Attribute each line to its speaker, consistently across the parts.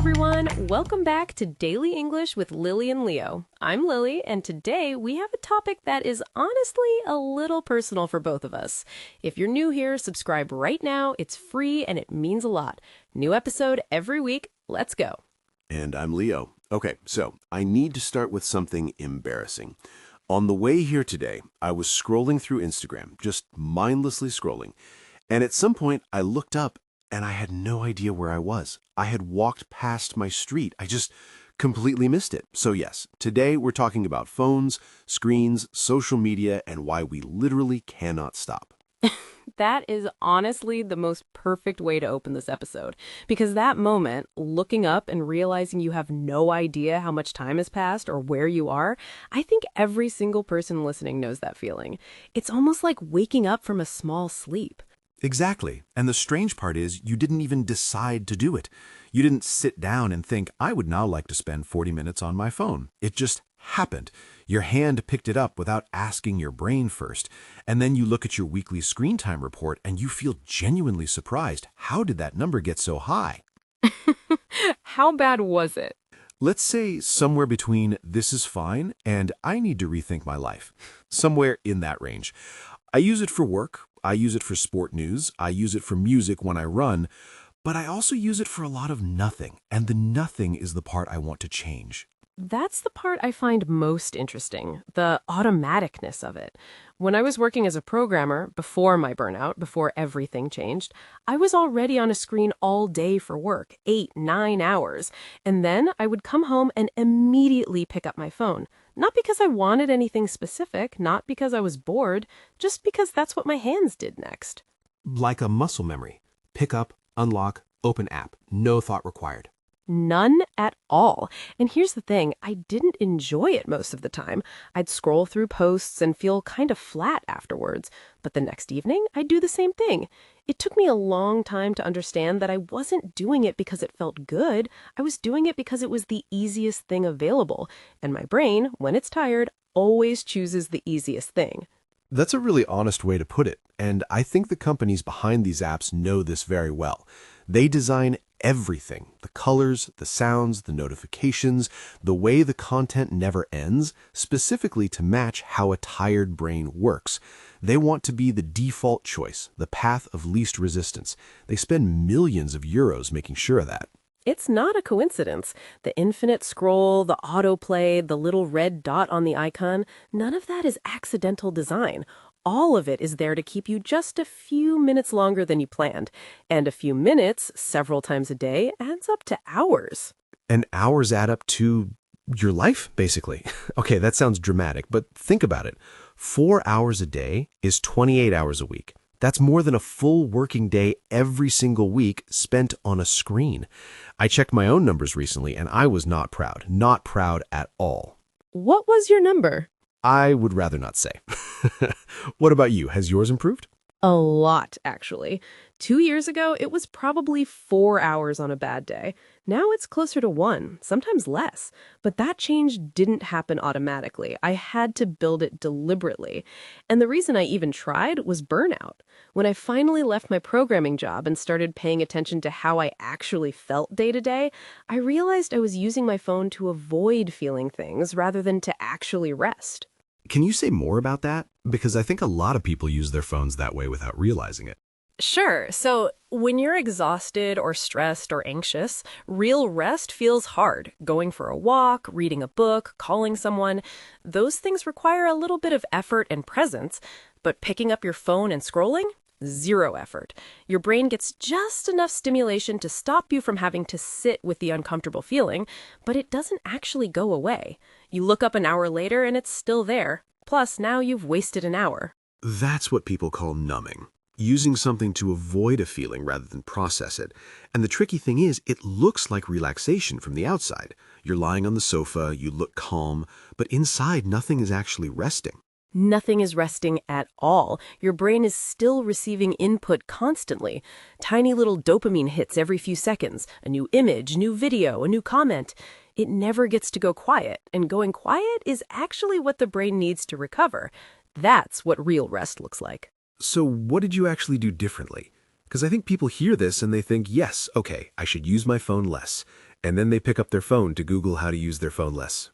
Speaker 1: everyone. Welcome back to Daily English with Lily and Leo. I'm Lily, and today we have a topic that is honestly a little personal for both of us. If you're new here, subscribe right now. It's free and it means a lot. New episode every week. Let's go.
Speaker 2: And I'm Leo. Okay, so I need to start with something embarrassing. On the way here today, I was scrolling through Instagram, just mindlessly scrolling. And at some point, I looked up and I had no idea where I was. I had walked past my street. I just completely missed it. So yes, today we're talking about phones, screens, social media, and why we literally cannot stop.
Speaker 1: That is honestly the most perfect way to open this episode. Because that moment, looking up and realizing you have no idea how much time has passed or where you are, I think every single person listening knows that feeling. It's almost like waking up from a small sleep.
Speaker 3: Exactly. And the strange part is you didn't even decide to do it. You didn't sit down and think, I would now like to spend 40 minutes on my phone. It just happened. Your hand picked it up without asking your brain first. And then you look at your weekly screen time report and you feel genuinely surprised. How did that number get so high?
Speaker 1: How bad was it?
Speaker 3: Let's say somewhere between this is fine and I need to rethink my life. Somewhere in that range. I use it for work. I use it for sport news. I use it for music when I run. But I also use it for a lot of nothing. And the nothing is the part I want to change.
Speaker 1: That's the part I find most interesting, the automaticness of it. When I was working as a programmer, before my burnout, before everything changed, I was already on a screen all day for work, 8, 9 hours. And then I would come home and immediately pick up my phone. Not because I wanted anything specific, not because I was bored, just because that's what my hands did next.
Speaker 4: Like a muscle memory. Pick up, unlock, open app. No thought required.
Speaker 1: None at all. And here's the thing, I didn't enjoy it most of the time. I'd scroll through posts and feel kind of flat afterwards. But the next evening, I'd do the same thing. It took me a long time to understand that I wasn't doing it because it felt good. I was doing it because it was the easiest thing available. And my brain, when it's tired, always chooses the easiest thing.
Speaker 3: That's a really honest way to put it. And I think the companies behind these apps know this very well. They design everything, the colors, the sounds, the notifications, the way the content never ends, specifically to match how a tired brain works. They want to be the default choice, the path of least resistance. They spend millions of euros making sure of that.
Speaker 1: It's not a coincidence. The infinite scroll, the autoplay, the little red dot on the icon, none of that is accidental design. All of it is there to keep you just a few minutes longer than you planned. And a few minutes, several times a day, adds up to hours.
Speaker 3: And hours add up to your life, basically. Okay, that sounds dramatic, but think about it. 4 hours a day is 28 hours a week. That's more than a full working day every single week spent on a screen. I checked my own numbers recently, and I was not proud at all.
Speaker 1: What was your number?
Speaker 3: I would rather not say. What about you? Has yours improved?
Speaker 1: A lot, actually. 2 years ago, it was probably 4 hours on a bad day. Now it's closer to 1, sometimes less. But that change didn't happen automatically. I had to build it deliberately. And the reason I even tried was burnout. When I finally left my programming job and started paying attention to how I actually felt day to day, I realized I was using my phone to avoid feeling things rather than to actually rest.
Speaker 3: Can you say more about that? Because I think a lot of people use their phones that way without realizing it.
Speaker 1: Sure. So when you're exhausted or stressed or anxious, real rest feels hard. Going for a walk, reading a book, calling someone, those things require a little bit of effort and presence. But picking up your phone and scrolling? Zero effort. Your brain gets just enough stimulation to stop you from having to sit with the uncomfortable feeling, but it doesn't actually go away. You look up an hour later and it's still there. Plus, now you've wasted an hour.
Speaker 3: That's what people call numbing. Using something to avoid a feeling rather than process it. And the tricky thing is, it looks like relaxation from the outside. You're lying on the sofa, you look calm, but inside nothing is actually resting.
Speaker 1: Nothing is resting at all. Your brain is still receiving input constantly. Tiny little dopamine hits every few seconds. A new image, new video, a new comment. It never gets to go quiet, and going quiet is actually what the brain needs to recover. That's what real rest looks like.
Speaker 3: So what did you actually do differently? Because I think people hear this and they think, yes, okay, I should use my phone less. And then they pick up their phone to Google how to use their phone less.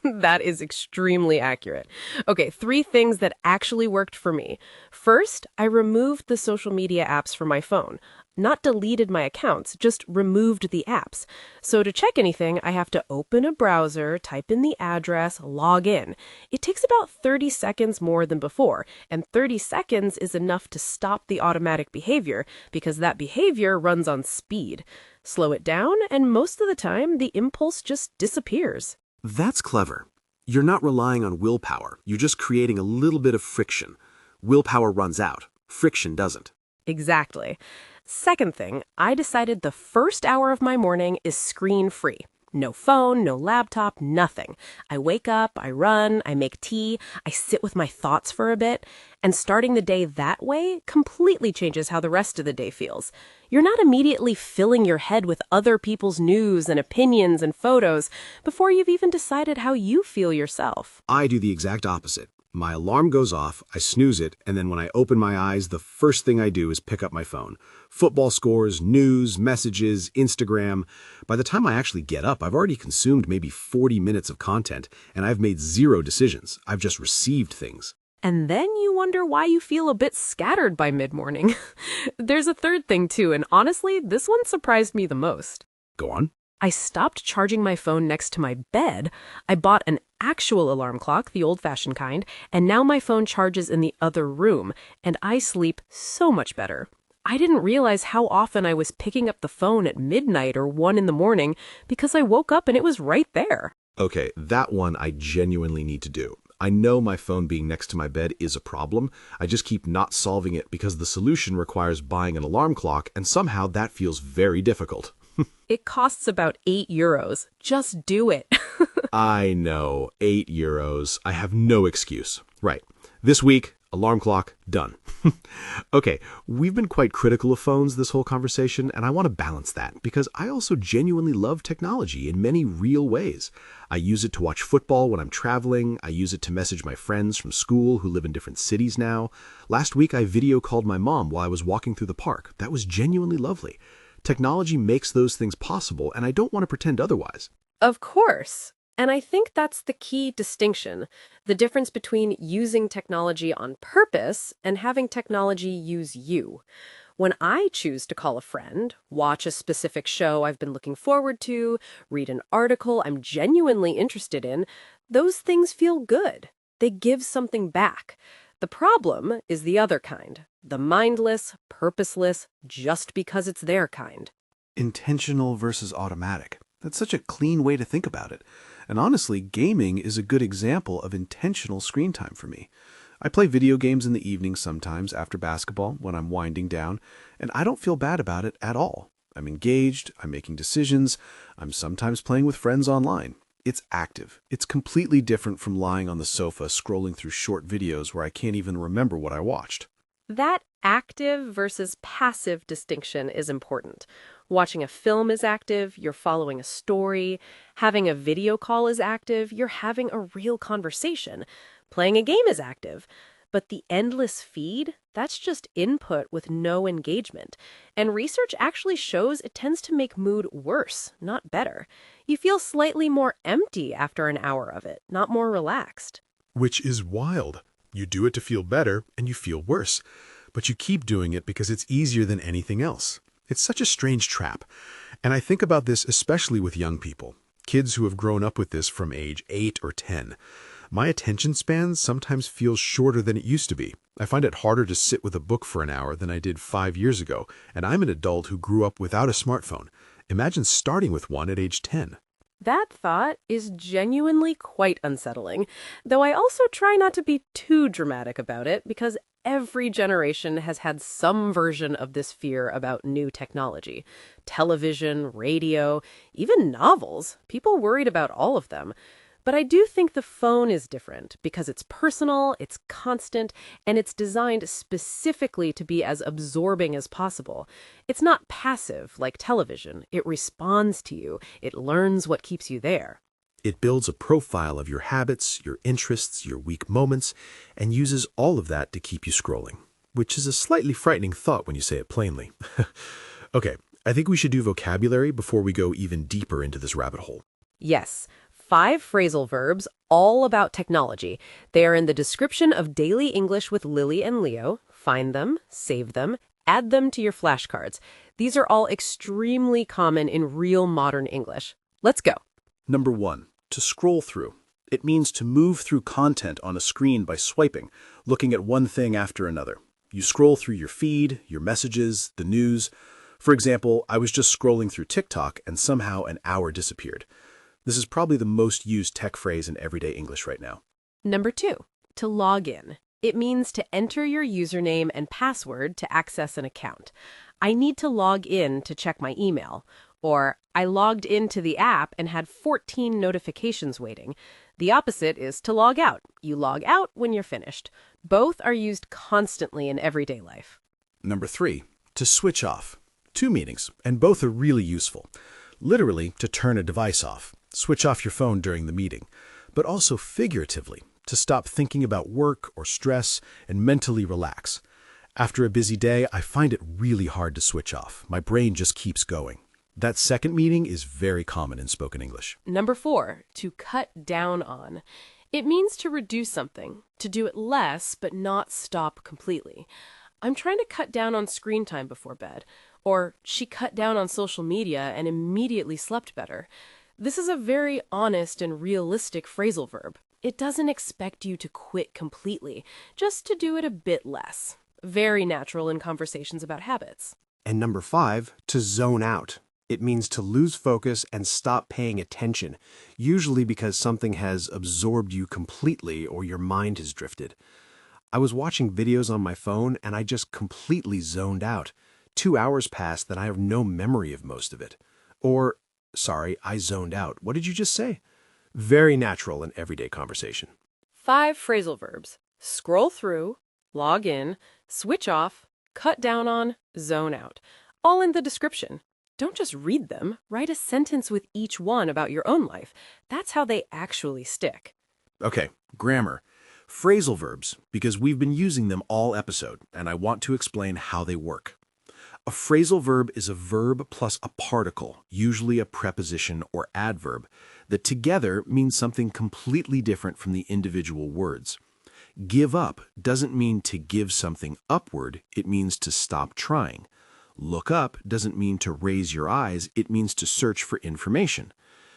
Speaker 1: That is extremely accurate. Okay, 3 things that actually worked for me. First, I removed the social media apps from my phone. Not deleted my accounts, just removed the apps. So to check anything, I have to open a browser, type in the address, log in. It takes about 30 seconds more than before, and 30 seconds is enough to stop the automatic behavior because that behavior runs on speed. Slow it down, and most of the time, the impulse just disappears.
Speaker 4: That's clever. You're not relying on willpower. You're just creating a little bit of friction. Willpower runs out. Friction doesn't.
Speaker 1: Exactly. Second thing, I decided the first hour of my morning is screen-free. No phone, no laptop, nothing. I wake up, I run, I make tea, I sit with my thoughts for a bit, and starting the day that way completely changes how the rest of the day feels. You're not immediately filling your head with other people's news and opinions and photos before you've even decided how you feel yourself.
Speaker 4: I do the exact opposite. My alarm goes off, I snooze it, and then when I open my eyes, the first thing I do is pick up my phone. Football scores, news, messages, Instagram. By the time I actually get up, I've already consumed maybe 40 minutes of content, and I've made 0 decisions. I've just received things.
Speaker 1: And then you wonder why you feel a bit scattered by mid-morning. There's a third thing too, and honestly, this one surprised me the most.
Speaker 4: Go on.
Speaker 1: I stopped charging my phone next to my bed. I bought an actual alarm clock, the old-fashioned kind, and now my phone charges in the other room, and I sleep so much better. I didn't realize how often I was picking up the phone at midnight or 1 in the morning because I woke up and it was right there.
Speaker 3: Okay, that one I genuinely need to do. I know my phone being next to my bed is a problem. I just keep not solving it because the solution requires buying an alarm clock, and somehow that feels very difficult.
Speaker 1: It costs about €8. Just do it.
Speaker 3: I know, €8. I have no excuse. Right. This week, alarm clock, done. Okay, we've been quite critical of phones this whole conversation, and I want to balance that because I also genuinely love technology in many real ways. I use it to watch football when I'm traveling. I use it to message my friends from school who live in different cities now. Last week, I video called my mom while I was walking through the park. That was genuinely lovely. Technology makes those things possible, and I don't want to pretend otherwise.
Speaker 1: Of course. And I think that's the key distinction, the difference between using technology on purpose and having technology use you. When I choose to call a friend, watch a specific show I've been looking forward to, read an article I'm genuinely interested in, those things feel good. They give something back. The problem is the other kind, the mindless, purposeless, just because it's their kind.
Speaker 5: Intentional versus automatic. That's such a clean way to think about it. And honestly, gaming is a good example of intentional screen time for me. I play video games in the evening sometimes after basketball when I'm winding down, and I don't feel bad about it at all. I'm engaged, I'm making decisions, I'm sometimes playing with friends online. It's active. It's completely different from lying on the sofa scrolling through short videos where I can't even remember what I watched.
Speaker 1: That active versus passive distinction is important. Watching a film is active, you're following a story. Having a video call is active, you're having a real conversation. Playing a game is active. But the endless feed, that's just input with no engagement. And research actually shows it tends to make mood worse, not better. You feel slightly more empty after an hour of it, not more relaxed.
Speaker 3: Which is wild. You do it to feel better, and you feel worse. But you keep doing it because it's easier than anything else. It's such a strange trap. And I think about this especially with young people, kids who have grown up with this from age 8 or 10. My attention span sometimes feels shorter than it used to be. I find it harder to sit with a book for an hour than I did 5 years ago, and I'm an adult who grew up without a smartphone. Imagine starting with one at age 10.
Speaker 1: That thought is genuinely quite unsettling, though I also try not to be too dramatic about it because every generation has had some version of this fear about new technology. Television, radio, even novels. People worried about all of them. But I do think the phone is different because it's personal, it's constant, and it's designed specifically to be as absorbing as possible. It's not passive like television. It responds to you. It learns what keeps you there.
Speaker 3: It builds a profile of your habits, your interests, your weak moments, and uses all of that to keep you scrolling, which is a slightly frightening thought when you say it plainly. Okay, I think we should do vocabulary before we go even deeper into this rabbit hole.
Speaker 1: Yes, 5 phrasal verbs, all about technology. They are in the description of Daily English with Lily and Leo. Find them, save them, add them to your flashcards. These are all extremely common in real modern English. Let's go.
Speaker 5: Number 1, to scroll through. It means to move through content on a screen by swiping, looking at one thing after another. You scroll through your feed, your messages, the news. For example, I was just scrolling through TikTok and somehow an hour disappeared. This is probably the most used tech phrase in everyday English right now.
Speaker 1: Number 2, to log in. It means to enter your username and password to access an account. I need to log in to check my email. Or, I logged into the app and had 14 notifications waiting. The opposite is to log out. You log out when you're finished. Both are used constantly in everyday life.
Speaker 3: Number 3, to switch off. 2 meanings, and both are really useful. Literally, to turn a device off. Switch off your phone during the meeting. But also figuratively, to stop thinking about work or stress and mentally relax. After a busy day, I find it really hard to switch off. My brain just keeps going. That second meaning is very common in spoken English.
Speaker 1: Number 4, to cut down on. It means to reduce something, to do it less but not stop completely. I'm trying to cut down on screen time before bed. Or, she cut down on social media and immediately slept better. This is a very honest and realistic phrasal verb. It doesn't expect you to quit completely, just to do it a bit less. Very natural in conversations about habits.
Speaker 6: And number 5, to zone out. It means to lose focus and stop paying attention, usually because something has absorbed you completely or your mind has drifted. I was watching videos on my phone and I just completely zoned out. 2 hours passed that I have no memory of most of it. Or, sorry, I zoned out. What did you just say? Very natural in everyday conversation.
Speaker 1: 5 phrasal verbs. Scroll through, log in, switch off, cut down on, zone out. All in the description. Don't just read them. Write a sentence with each one about your own life. That's how they actually stick.
Speaker 3: Okay, grammar. Phrasal verbs, because we've been using them all episode, and I want to explain how they work. A phrasal verb is a verb plus a particle, usually a preposition or adverb, that together means something completely different from the individual words. Give up doesn't mean to give something upward, it means to stop trying. Look up doesn't mean to raise your eyes, it means to search for information.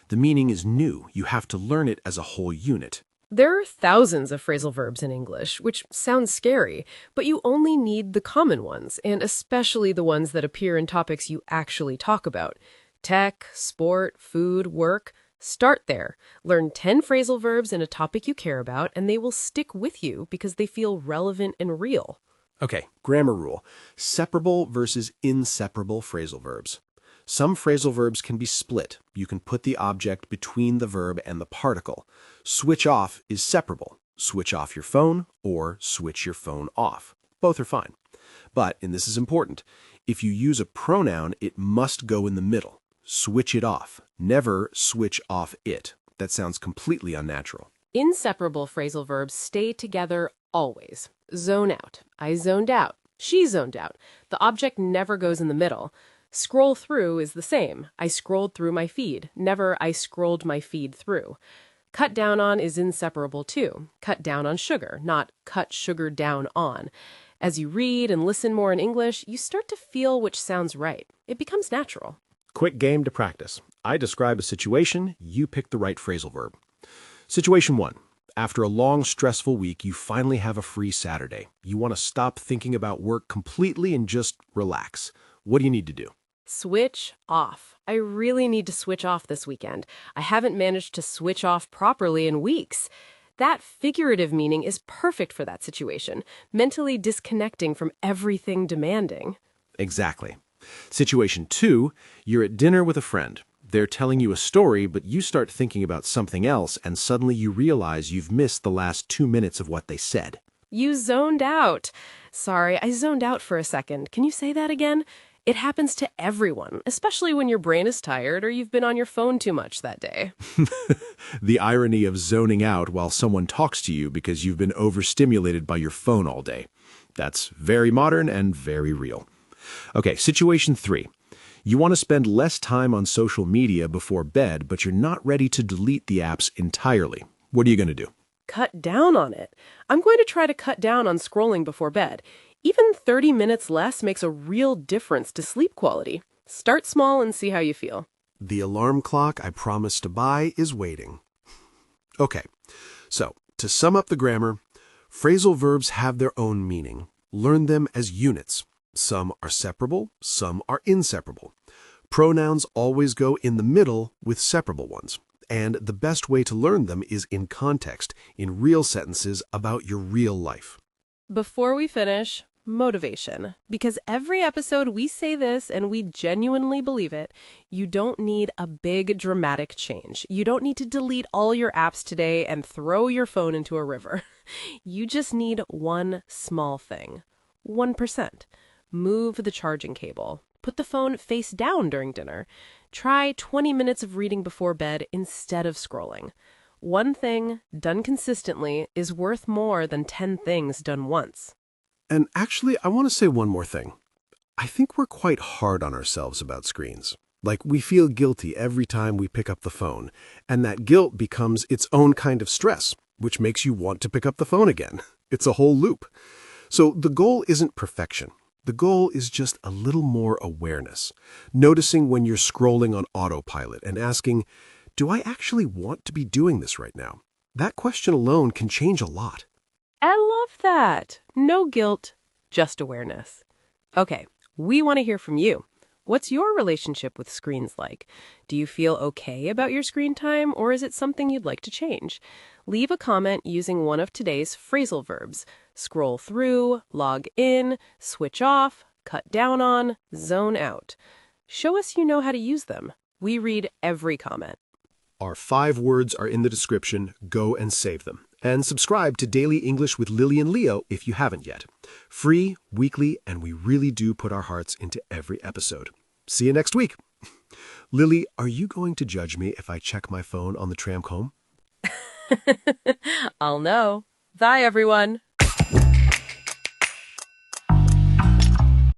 Speaker 3: The meaning is new, you have to learn it as a whole unit.
Speaker 1: There are thousands of phrasal verbs in English, which sounds scary, but you only need the common ones, and especially the ones that appear in topics you actually talk about. Tech, sport, food, work. Start there. Learn 10 phrasal verbs in a topic you care about, and they will stick with you because they feel relevant and real.
Speaker 6: Okay, grammar rule. Separable versus inseparable phrasal verbs. Some phrasal verbs can be split. You can put the object between the verb and the particle. Switch off is separable. Switch off your phone or switch your phone off. Both are fine. But, and this is important, if you use a pronoun, it must go in the middle. Switch it off. Never switch off it. That sounds completely unnatural.
Speaker 1: Inseparable phrasal verbs stay together always. Zone out. I zoned out. She zoned out. The object never goes in the middle. Scroll through is the same. I scrolled through my feed. Never I scrolled my feed through. Cut down on is inseparable too. Cut down on sugar, not cut sugar down on. As you read and listen more in English, you start to feel which sounds right. It becomes natural.
Speaker 6: Quick game to practice. I describe a situation, you pick the right phrasal verb. Situation 1. After a long, stressful week, you finally have a free Saturday. You want to stop thinking about work completely and just relax. What do you need to do?
Speaker 1: Switch off. I really need to switch off this weekend. I haven't managed to switch off properly in weeks. That figurative meaning is perfect for that situation, mentally disconnecting from everything demanding.
Speaker 6: Exactly. Situation 2, you're at dinner with a friend. They're telling you a story, but you start thinking about something else, and suddenly you realize you've missed the last 2 minutes of what they said.
Speaker 1: You zoned out. Sorry, I zoned out for a second. Can you say that again? It happens to everyone, especially when your brain is tired or you've been on your phone too much that day.
Speaker 6: The irony of zoning out while someone talks to you because you've been overstimulated by your phone all day. That's very modern and very real. Okay, situation 3. You want to spend less time on social media before bed, but you're not ready to delete the apps entirely. What are you going to do?
Speaker 1: Cut down on it. I'm going to try to cut down on scrolling before bed. Even 30 minutes less makes a real difference to sleep quality. Start small and see how you feel.
Speaker 2: The alarm clock I promised to buy is waiting. Okay, so to sum up the grammar, phrasal verbs have their own meaning. Learn them as units. Some are separable, some are inseparable. Pronouns always go in the middle with separable ones. And the best way to learn them is in context, in real sentences about your real life.
Speaker 1: Before we finish, motivation. Because every episode we say this and we genuinely believe it. You don't need a big dramatic change. You don't need to delete all your apps today and throw your phone into a river. You just need one small thing. 1%. Move the charging cable. Put the phone face down during dinner. Try 20 minutes of reading before bed instead of scrolling. One thing done consistently is worth more than 10 things done once.
Speaker 2: And actually, I want to say one more thing. I think we're quite hard on ourselves about screens. Like, we feel guilty every time we pick up the phone, and that guilt becomes its own kind of stress, which makes you want to pick up the phone again. It's a whole loop. So the goal isn't perfection. The goal is just a little more awareness, noticing when you're scrolling on autopilot and asking, do I actually want to be doing this right now? That question alone can change a lot.
Speaker 1: I love that. No guilt, just awareness. Okay, we want to hear from you. What's your relationship with screens like? Do you feel okay about your screen time, or is it something you'd like to change? Leave a comment using one of today's phrasal verbs. Scroll through, log in, switch off, cut down on, zone out. Show us you know how to use them. We read every comment.
Speaker 2: Our 5 words are in the description. Go and save them. And subscribe to Daily English with Lily and Leo if you haven't yet. Free, weekly, and we really do put our hearts into every episode. See you next week. Lily, are you going to judge me if I check my phone on the tram home?
Speaker 1: I'll know. Bye, everyone.